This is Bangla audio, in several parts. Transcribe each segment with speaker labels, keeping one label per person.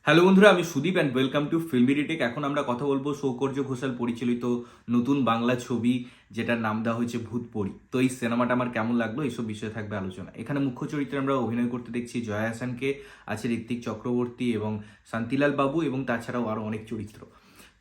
Speaker 1: হ্যালো বন্ধুরা, আমি Sudip and welcome to Filmy Retake. এখন আমরা কথা বলবো সৌকর্য ঘোষাল পরিচালিত নতুন বাংলা ছবি যেটার নাম দেওয়া হয়েছে ভূতপরি। তো এই সিনেমাটা আমার কেমন লাগলো এইসব বিষয়ে থাকবে আলোচনা। এখানে মুখ্য চরিত্রে আমরা অভিনয় করতে দেখছি জয়া আহসানকে, আছে ঋত্বিক চক্রবর্তী এবং শান্তিলাল বাবু এবং তাছাড়াও আরও অনেক চরিত্র।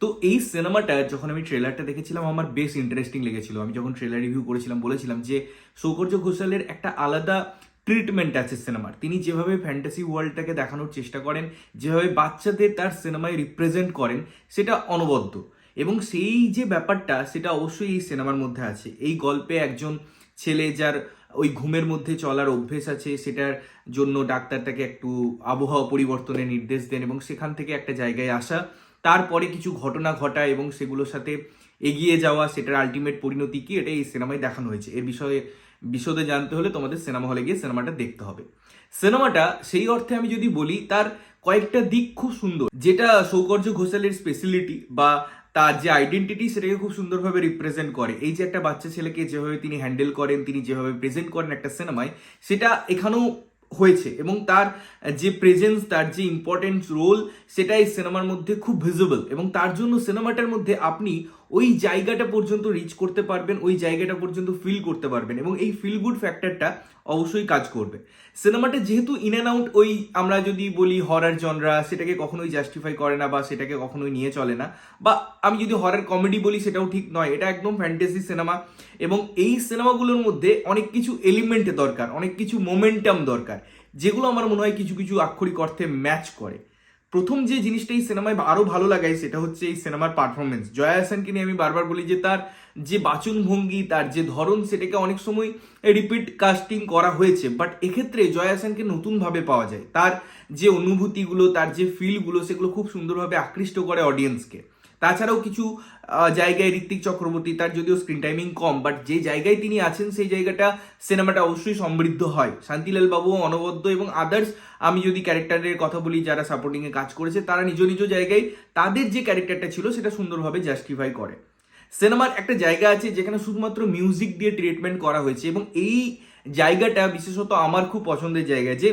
Speaker 1: তো এই সিনেমাটা যখন আমি ট্রেলারটা দেখেছিলাম আমার বেশ ইন্টারেস্টিং লেগেছিল। আমি যখন ট্রেলার রিভিউ করেছিলাম বলেছিলাম যে সৌকর্য ঘোষালের একটা আলাদা ট্রিটমেন্ট আছে সিনেমার। তিনি যেভাবে ফ্যান্টাসি ওয়ার্ল্ডটাকে দেখানোর চেষ্টা করেন, যেভাবে বাচ্চাদের তার সিনেমায় রিপ্রেজেন্ট করেন, সেটা অনবদ্য। এবং সেই যে ব্যাপারটা সেটা অবশ্যই এই সিনেমার মধ্যে আছে। এই গল্পে একজন ছেলে যার ওই ঘুমের মধ্যে চলার অভ্যেস আছে, সেটার জন্য ডাক্তার তাকে একটু আবহাওয়া পরিবর্তনের নির্দেশ দেন এবং সেখান থেকে একটা জায়গায় আসা, তারপরে কিছু ঘটনা ঘটায় এবং সেগুলোর সাথে এগিয়ে যাওয়া, সেটার আলটিমেট পরিণতি কি, এটা এই সিনেমায় দেখানো হয়েছে। এর বিষয়ে বিশদে জানতে হলে তোমাদের সিনেমা হলে গিয়ে সিনেমাটা দেখতে হবে। সিনেমাটা সেই অর্থে আমি যদি বলি, তার কয়েকটা দিক খুব সুন্দর, যেটা সৌকর্য ঘোষালের স্পেশালিটি বা তার যে আইডেন্টিটি সেটাকে খুব সুন্দরভাবে রিপ্রেজেন্ট করে। এই যে একটা বাচ্চা ছেলেকে যেভাবে তিনি হ্যান্ডেল করেন, তিনি যেভাবে প্রেজেন্ট করেন একটা সিনেমায়, সেটা এখানেও হয়েছে। এবং তার যে প্রেজেন্স, তার যে ইম্পর্টেন্ট রোল, সেটা এই সিনেমার মধ্যে খুব ভিজিবল। এবং তার জন্য সিনেমাটার মধ্যে আপনি ওই জায়গাটা পর্যন্ত রিচ করতে পারবেন, ওই জায়গাটা পর্যন্ত ফিল করতে পারবেন এবং এই ফিল গুড ফ্যাক্টরটা অবশ্যই কাজ করবে। সিনেমাটা যেহেতু ইন অ্যান্ড আউট ওই আমরা যদি বলি হরার জনরা, সেটাকে কখনোই জাস্টিফাই করে না বা সেটাকে কখনোই নিয়ে চলে না। বা আমি যদি হরার কমেডি বলি সেটাও ঠিক নয়, এটা একদম ফ্যান্টাসি সিনেমা। এবং এই সিনেমাগুলোর মধ্যে অনেক কিছু এলিমেন্ট দরকার, অনেক কিছু মোমেন্টাম দরকার, যেগুলো আমার মনে হয় কিছু কিছু আক্ষরিক অর্থে ম্যাচ করে। প্রথম যে জিনিসটা এই সিনেমায় আরো ভালো লাগায় সেটা হচ্ছে এই সিনেমার পারফরমেন্স। জয়া আহসানকে নিয়ে আমি বারবার বলি যে তার যে বাচন ভঙ্গি, তার যে ধরন, সেটাকে অনেক সময় রিপিট কাস্টিং করা হয়েছে, বাট এক্ষেত্রে জয়া আহসানকে নতুনভাবে পাওয়া যায়। তার যে অনুভূতিগুলো, তার যে ফিলগুলো, সেগুলো খুব সুন্দরভাবে আকৃষ্ট করে অডিয়েন্সকে। তাছাড়াও কিছু জায়গায় ঋত্বিক চক্রবর্তী, তার যদিও স্ক্রিন টাইমিং কম, বাট যে জায়গায় তিনি আছেন সেই জায়গাটা সিনেমাটা অবশ্যই সমৃদ্ধ হয়। শান্তিলাল বাবুও অনবদ্য এবং আদার্স আমি যদি ক্যারেক্টারের কথা বলি যারা সাপোর্টিংয়ে কাজ করেছে, তারা নিজ নিজ জায়গায় তাদের যে ক্যারেক্টারটা ছিল সেটা সুন্দরভাবে জাস্টিফাই করে। সিনেমার একটা জায়গা আছে যেখানে শুধুমাত্র মিউজিক দিয়ে ট্রিটমেন্ট করা হয়েছে এবং এই জায়গাটা বিশেষত আমার খুব পছন্দের জায়গা, যে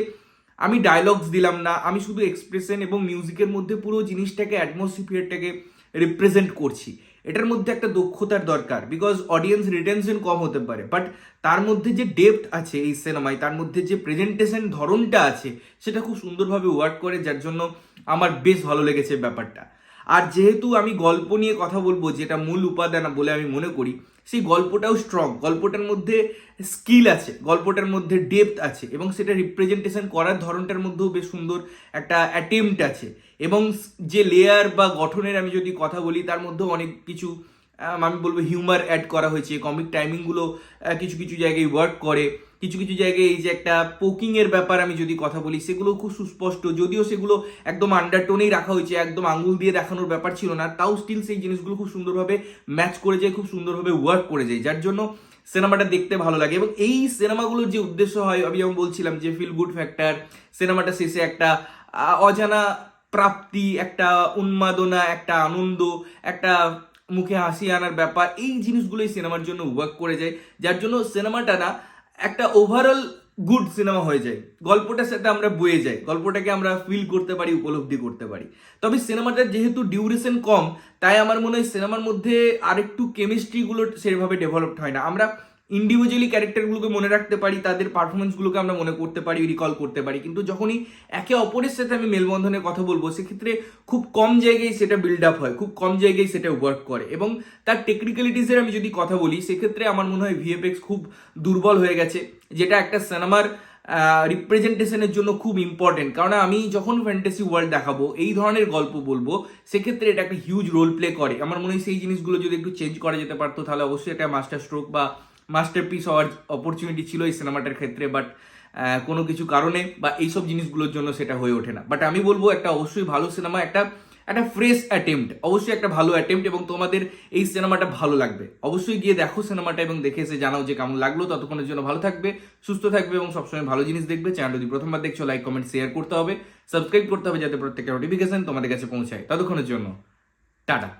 Speaker 1: আমি ডায়লগস দিলাম না, আমি শুধু এক্সপ্রেশন এবং মিউজিকের মধ্যে পুরো জিনিসটাকে, অ্যাটমসফিয়ারটাকে রিপ্রেজেন্ট করছি। এটার মধ্যে একটা দক্ষতার দরকার, বিকজ অডিয়েন্স রিটেনশন কম হতে পারে, বাট তার মধ্যে যে ডেপথ আছে এই সিনেমায়, তার মধ্যে যে প্রেজেন্টেশন ধরনটা আছে, সেটা খুব সুন্দরভাবে ওয়ার্ক করে, যার জন্য আমার বেশ ভালো লেগেছে ব্যাপারটা। আর যেহেতু আমি গল্প নিয়ে কথা বলবো, যেটা মূল উপাদান বলে আমি মনে করি, সেই গল্পটাও স্ট্রং, গল্পটার মধ্যে স্কিল আছে, গল্পটার মধ্যে ডেপথ আছে এবং সেটা রিপ্রেজেন্টেশন করার ধরনটার মধ্যেও বেশ সুন্দর একটা অ্যাটেম্পট আছে। এবং যে লেয়ার বা গঠনের আমি যদি কথা বলি, তার মধ্যেও অনেক কিছু আমি বলবো হিউমার অ্যাড করা হয়েছে। কমিক টাইমিংগুলো কিছু কিছু জায়গায় ওয়ার্ক করে, কিছু কিছু জায়গায় এই যে একটা পোকিং এর ব্যাপার আমি যদি কথা বলি, সেগুলো খুব সুস্পষ্ট, যদিও সেগুলো একদম আন্ডারটোনেই রাখা হয়েছে, একদম আঙুল দিয়ে দেখানোর ব্যাপার ছিল না, তাও স্টিল সেই জিনিসগুলো খুব সুন্দরভাবে ম্যাচ করে যায়, খুব সুন্দরভাবে ওয়ার্ক করে যায়, যার জন্য সিনেমাটা দেখতে ভালো লাগে। এবং এই সিনেমাগুলোর যে উদ্দেশ্য হয়, আমি যেমন বলছিলাম যে ফিল গুড ফ্যাক্টর, সিনেমাটা শেষে একটা অজানা প্রাপ্তি, একটা উন্মাদনা, একটা আনন্দ, একটা মুখে হাসি আনার ব্যাপার, এই জিনিসগুলোই সিনেমার জন্য ওয়ার্ক করে যায়, যার জন্য সিনেমাটা না একটা ওভারঅল গুড সিনেমা হয়ে যায়। গল্পটার সাথে আমরা বয়ে যাই, গল্পটাকে আমরা ফিল করতে পারি, উপলব্ধি করতে পারি। তবে সিনেমাটার যেহেতু ডিউরেশন কম, তাই আমার মনে হয় সিনেমার মধ্যে আরেকটু কেমিস্ট্রিগুলো সেভাবে ডেভেলপড হয় না। আমরা ইন্ডিভিজুয়ালি ক্যারেক্টারগুলোকে মনে রাখতে পারি, তাদের পারফরমেন্সগুলোকে আমরা মনে করতে পারি, রিকল করতে পারি, কিন্তু যখনই একে অপরের সাথে আমি মেলবন্ধনের কথা বলবো, সেক্ষেত্রে খুব কম জায়গায় সেটা বিল্ড আপ হয়, খুব কম জায়গায় সেটা ওয়ার্ক করে। এবং তার টেকনিক্যালিটিসের আমি যদি কথা বলি, সেক্ষেত্রে আমার মনে হয় ভিএফএক্স খুব দুর্বল হয়ে গেছে, যেটা একটা সিনেমার রিপ্রেজেন্টেশনের জন্য খুব ইম্পর্টেন্ট। কারণ আমি যখন ফ্যান্টাসি ওয়ার্ল্ড দেখাবো, এই ধরনের গল্প বলবো, সেক্ষেত্রে এটা একটা হিউজ রোল প্লে করে। আমার মনে হয় সেই জিনিসগুলো যদি একটু চেঞ্জ করা যেতে পারতো, তাহলে অবশ্যই একটা মাস্টার স্ট্রোক বা মাস্টারপিস হওয়ার অপরচুনিটি ছিল এই সিনেমাটার ক্ষেত্রে, বাট কোনো কিছু কারণে বা এইসব জিনিসগুলোর জন্য সেটা হয়ে ওঠে না। বাট আমি বলবো একটা অবশ্যই ভালো সিনেমা, একটা একটা ফ্রেশ অ্যাটেম্প্ট, অবশ্যই একটা ভালো অ্যাটেম্প্ট, এবং তোমাদের এই সিনেমাটা ভালো লাগবে। অবশ্যই গিয়ে দেখো সিনেমাটা এবং দেখে এসে জানাও যে কেমন লাগলো। ততক্ষণের জন্য ভালো থাকবে, সুস্থ থাকবে এবং সবসময় ভালো জিনিস দেখবে। চ্যানেল যদি প্রথমবার দেখছো, লাইক কমেন্ট শেয়ার করতে হবে, সাবস্ক্রাইব করতে হবে, যাতে প্রত্যেকটা নোটিফিকেশন তোমাদের কাছে পৌঁছায়। ততক্ষণের জন্য টাটা।